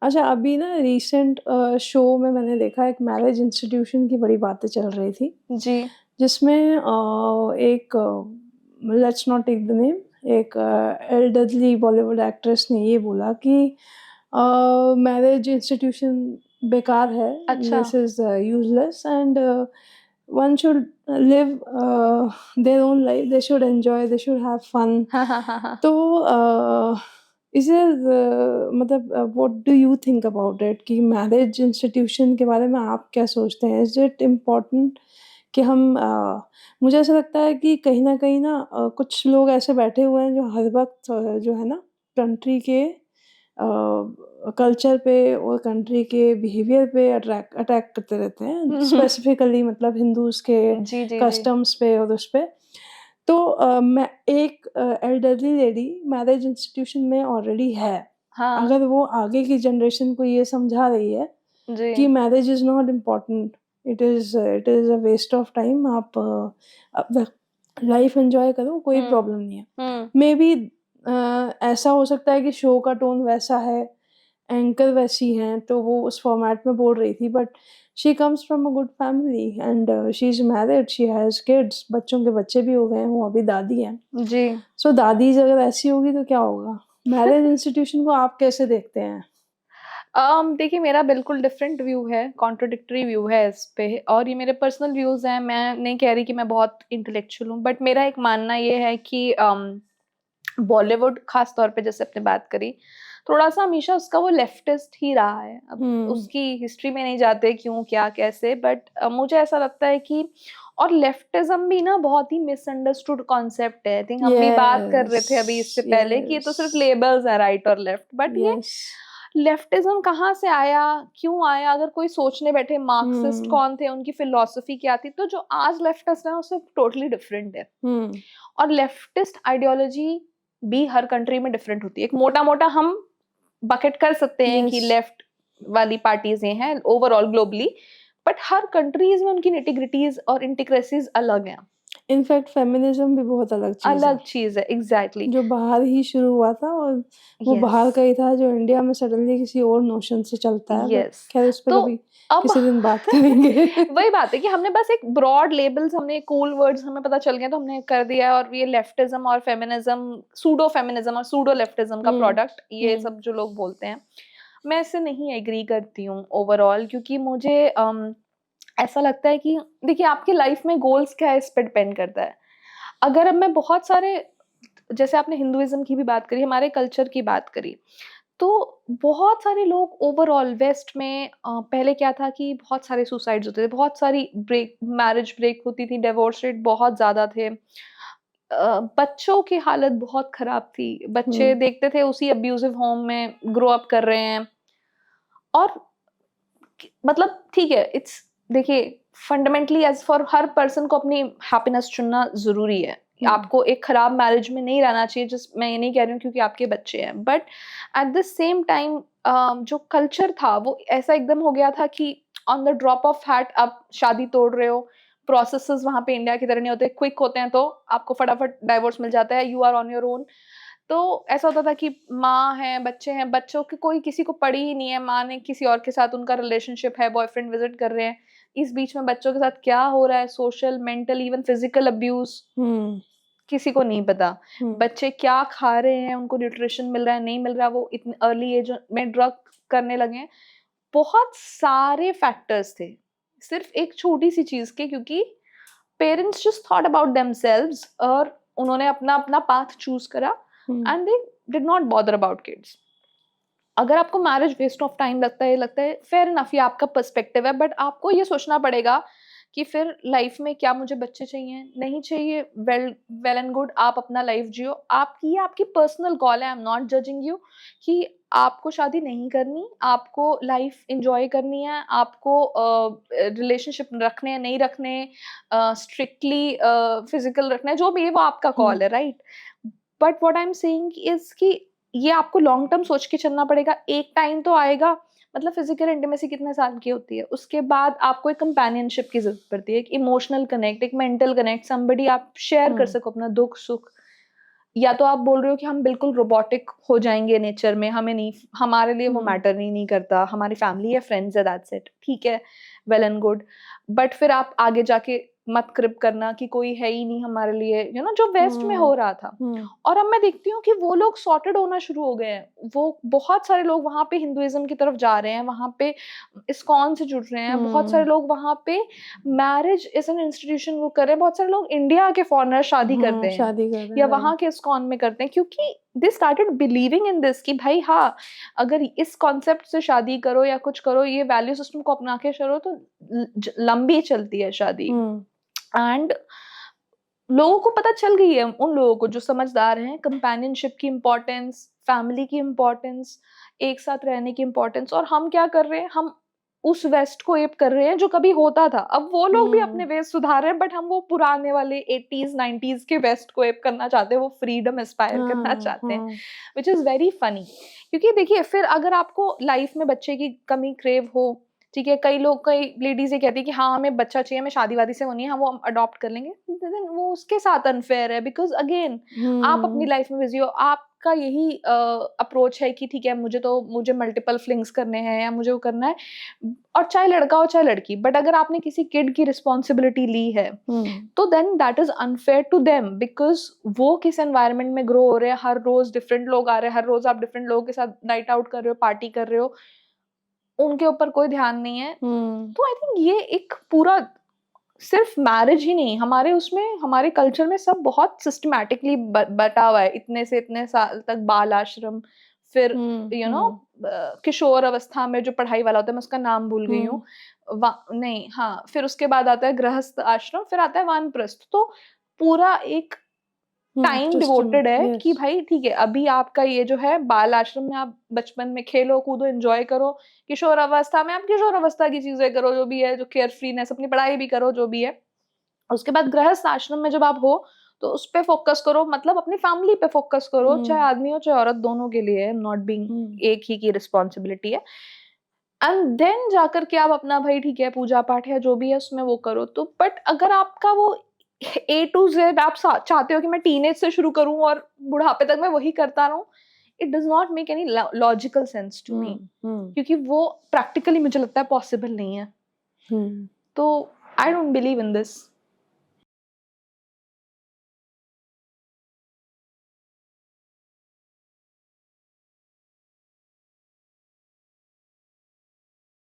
अच्छा, अभी ना रिसेंट शो में मैंने देखा एक मैरिज इंस्टीट्यूशन की बड़ी बातें चल रही थी, जी। जिसमें एक let's not take the name, एक एल्डरली बॉलीवुड एक्ट्रेस ने ये बोला कि मैरिज इंस्टीट्यूशन बेकार है, अच्छा। This is useless and one should live their own life, they should enjoy, they should have fun. हाँ, हाँ, हाँ, हाँ। तो इसे मतलब what do you think about it कि मैरिज इंस्टीट्यूशन के बारे में आप क्या सोचते हैं? इज़ इट इम्पोर्टेंट कि हम मुझे ऐसा लगता है कि कहीं न कहीं ना कुछ लोग ऐसे बैठे हुए हैं जो हर वक़्त जो है ना कंट्री के कल्चर पे और कंट्री के बिहेवियर पे अटैक करते रहते हैं, स्पेसिफिकली मतलब हिंदूज़ के जी, जी, जी। कस्टम्स पे और उस पे। तो मैं एक एल्डरली लेडी मैरिज इंस्टीट्यूशन में ऑलरेडी है। हाँ, अगर वो आगे की जनरेशन को ये समझा रही है जी। कि marriage is not important, it is a waste of time, आप अपना लाइफ एन्जॉय करो, कोई हुँ, प्रॉब्लम नहीं है। हुँ। मेबी ऐसा हो सकता है कि शो का टोन वैसा है, एंकर वैसी हैं, तो वो उस फॉर्मेट में बोल रही थी, but she comes from a good family and she is married, she has kids, बच्चों के बच्चे भी हो गए हैं, वो अभी दादी हैं। जी। सो दादी अगर ऐसी होगी तो क्या होगा? मैरिज इंस्टीट्यूशन को आप कैसे देखते हैं? देखिए मेरा बिल्कुल डिफरेंट व्यू है, कॉन्ट्राडिक्टरी व्यू है इस पे और ये मेरे पर्सनल व्यूज़ हैं, मैं नहीं कह रही कि मैं बहुत इंटेलेक्चुअल हूँ, बट मेरा एक मानना ये है कि बॉलीवुड ख़ास तौर पे जैसे आपने बात करी, थोड़ा-सा हमेशा उसका वो लेफ्टिस्ट ही रहा है। अब हुँ, उसकी हिस्ट्री में नहीं जाते क्यों, क्या, कैसे बट मुझे ऐसा लगता है कि और लेफ्टिज़्म भी ना बहुत ही मिसअंडरस्टूड कॉन्सेप्ट है। आई थिंक हम भी बात कर रहे येस, थे अभी इससे पहले कि ये तो येस, सिर्फ़ लेबल्स हैं राइट और लेफ्ट बट ये येस। लेफ्टिज़्म कहाँ से आया, क्यों आया? अगर कोई सोचने बैठे मार्क्सिस्ट हुँ, कौन थे, उनकी फिलॉसफी क्या थी? तो जो आज लेफ्टिस्ट है उससे टोटली डिफरेंट है। हुँ, और लेफ्टिस्ट आइडियोलॉजी भी हर कंट्री में डिफरेंट होती है। एक मोटा-मोटा हम बकेट कर सकते हैं कि येस। लेफ्ट वाली पार्टीज़ ये हैं overall globally, but her countries में उनकी निटी-ग्रिटीज़ और इंटीग्रेसीज़ अलग हैं। इनफैक्ट फेमिनिज़्म भी बहुत अलग चीज़ है, अलग चीज़ है, एग्ज़ैक्टली। जो बाहर ही शुरू हुआ था और वो यस, बाहर का ही था जो इंडिया में सडनली किसी और नोशन से चलता है, बट यस। खैर उस पे तो कभी अब किसी दिन बात करेंगे। वही बात है कि हमने बस एक ब्रॉड लेबल्स हमने कूल वर्ड्स हमें पता चल गया तो हमने कर दिया है और ये लेफ्टिज्म और फेमिनिज्म, सूडो फेमिनिज्म और सूडो लेफ्टिज्म का हुँ, प्रोडक्ट ये हुँ, सब जो लोग बोलते हैं, मैं इससे नहीं एग्री करती हूँ ओवरऑल क्योंकि मुझे ऐसा लगता है कि देखिए आपकी लाइफ में गोल्स क्या है इस पे डिपेंड करता है। अगर अब मैं बहुत सारे जैसे आपने हिंदुइज़्म की भी बात करी, हमारे कल्चर की बात करी, तो बहुत सारे लोग ओवरऑल वेस्ट में पहले क्या था कि बहुत सारे सुसाइड्स होते थे, बहुत सारी मैरिज ब्रेक होती थी, डिवोर्स रेट बहुत ज़्यादा थे। बच्चों की हालत बहुत खराब थी, बच्चे हुँ, देखते थे उसी अब्यूज़िव होम में ग्रो अप कर रहे हैं और मतलब ठीक है, इट्स देखिए fundamentally as for her person को अपनी हैप्पीनेस चुनना ज़रूरी है। हुँ, आपको एक खराब मैरिज में नहीं रहना चाहिए जिस मैं ये नहीं कह रही हूँ क्योंकि आपके बच्चे हैं। But at the same time जो कल्चर था वो ऐसा एकदम हो गया था कि on the drop of hat आप शादी तोड़ रहे हो। प्रोसेसेस वहाँ पे इंडिया की तरह नहीं होते, क्विक होते हैं तो आपको फटाफट डाइवोर्स मिल जाता है, you are on your own. तो ऐसा होता था कि माँ है, बच्चे हैं, बच्चों की कोई किसी को पड़ी ही नहीं है, माँ ने किसी और के साथ उनका रिलेशनशिप है, बॉयफ्रेंड विज़िट कर रहे हैं। इस बीच में बच्चों के साथ क्या हो रहा है, social, mental, even physical abuse हुँ, किसी को नहीं पता। हुँ, बच्चे क्या खा रहे हैं, उनको न्यूट्रिशन मिल रहा है, नहीं मिल रहा, वो इतनी अर्ली एज में ड्रग करने लगे हैं। बहुत सारे फैक्टर्स थे, सिर्फ़ एक छोटी-सी चीज़ के क्योंकि parents just thought about themselves और उन्होंने अपना-अपना पाथ चूज़ करा हुँ, and they did not bother about kids. अगर आपको मैरिज वेस्ट ऑफ टाइम लगता है फेयर इनफ ये आपका पर्सपेक्टिव है बट आपको ये सोचना पड़ेगा कि फिर लाइफ में क्या मुझे बच्चे चाहिए नहीं चाहिए वेल वेल एंड गुड आप अपना लाइफ जियो आपकी ये आपकी पर्सनल कॉल है I am not judging you कि आपको शादी नहीं करनी आपको लाइफ एंजॉय करनी है आपको रिलेशनशिप रखने हैं नहीं रखने स्ट्रिक्टली फिजिकल रखना है जो भी है वो आपका हुँ, कॉल है right but what I am saying is कि ये आपको लॉन्ग टर्म सोच के चलना पड़ेगा। एक टाइम तो आएगा मतलब फिज़िकल इंटीमेसी कितने साल की होती है? उसके बाद आपको एक कंपेनियनशिप की ज़रूरत पड़ती है, एक इमोशनल कनेक्ट, एक मेंटल कनेक्ट, समबडी आप शेयर कर हुँ, सको अपना दुःख-सुख। या तो आप बोल रहे हो कि हम बिल्कुल रोबोटिक हो जाएंगे नेचर में, हमें नहीं, हमारे लिए वो हम्म मैटर नहीं करता, हमारी फैमिली या फ्रेंड्स है, दैट्स इट, ठीक है, वेल एंड गुड। बट फिर आप आगे जाके मत क्रिप करना कि कोई है ही नहीं हमारे लिए, जो वेस्ट में हो रहा था। हम्म और अब मैं देखती हूँ कि वो लोग सॉर्टेड होना शुरू हो गए हैं, वो बहुत सारे लोग वहां पे हिंदुइज्म की तरफ जा रहे हैं, वहां पे इस्कॉन से जुड़ रहे हैं, बहुत सारे लोग वहां पे मैरिज एज एन इंस्टीट्यूशन वो कर रहे हैं, बहुत सारे लोग इंडिया के फॉरेनर शादी करते हैं शादी कर रहे या हैं, वहां राइट। के इस्कॉन में करते हैं, क्योंकि they started believing in this कि भाई हाँ, अगर इस कॉन्सेप्ट से शादी करो या कुछ करो, ये वैल्यू सिस्टम को अपना के चलो, तो लंबी चलती है शादी। हम्म एंड लोगों को पता चल गई है, उन लोगों को जो समझदार हैं, कंपेनियनशिप की इम्पोर्टेंस, फैमिली की इम्पोर्टेंस, एक साथ रहने की इम्पोर्टेंस। और हम क्या कर रहे हैं, हम उस वेस्ट को एप कर रहे हैं जो कभी होता था। अब वो लोग भी अपने वेस्ट सुधार रहे हैं, बट हम वो पुराने वाले 80s 90s के वेस्ट को एप करना चाहते हैं, वो फ्रीडम एस्पायर करना चाहते हैं, विच इज वेरी फनी। क्योंकि देखिए, फिर अगर आपको लाइफ में बच्चे की कमी क्रेव हो, ठीक है, कई लोग, कई लेडीज ये कहती है कि हाँ हमें बच्चा चाहिए, हमें शादी वादी से वो नहीं है, हाँ वो हम अडॉप्ट कर लेंगे, then वो उसके साथ अनफेयर है, बिकॉज अगेन आप अपनी लाइफ में बिजी हो, आपका यही अप्रोच है कि ठीक है, मुझे मल्टीपल फ्लिंग्स करने हैं या मुझे वो करना है, और चाहे लड़का हो चाहे लड़की। बट अगर आपने किसी किड की रिस्पॉन्सिबिलिटी ली है, तो then that is unfair to them, because वो किस एनवायरमेंट में ग्रो हो रहे हैं, हर रोज डिफरेंट लोग आ रहे हैं, हर रोज आप डिफरेंट लोगों के साथ नाइट आउट कर रहे हो, पार्टी कर रहे हो, उनके ऊपर कोई ध्यान नहीं है। तो आई थिंक ये एक पूरा, सिर्फ मैरिज ही नहीं, हमारे उसमें, हमारे कल्चर में सब बहुत सिस्टमैटिकली बटा हुआ है, इतने से इतने साल तक बाल आश्रम, फिर किशोर अवस्था में जो पढ़ाई वाला होता है, मैं उसका नाम भूल गई हूँ, नहीं हाँ, फिर उसके बाद आता है गृहस्थ आश्रम, फिर आता है वानप्रस्थ। तो पूरा एक टाइम सिस्टम, डिवोटेड है कि यस। भाई ठीक है, अभी आपका ये जो है बाल आश्रम में आप बचपन में खेलो कूदो एंजॉय करो, किशोर अवस्था में आप किशोर अवस्था की चीजें करो, जो भी है, जो केयर फ्रीनेस, अपनी पढ़ाई भी करो, जो भी है। उसके बाद गृहस्थ आश्रम में जब आप हो, तो उस पे फोकस करो, मतलब अपनी फैमिली पे फोकस करो, चाहे आदमी हो चाहे औरत, दोनों के लिए है, नॉट बीइंग एक ही की रिस्पॉन्सिबिलिटी है। एंड देन जाकर के आप अपना, भाई ठीक है, पूजा पाठ है जो भी है उसमें वो करो। तो बट अगर आपका वो ए टू जेड आप चाहते हो कि मैं टीनेज से शुरू करूं और बुढ़ापे तक मैं वही करता रहूं, it does not make any logical sense to me, क्योंकि वो प्रैक्टिकली मुझे लगता है पॉसिबल नहीं है। तो I don't believe in this.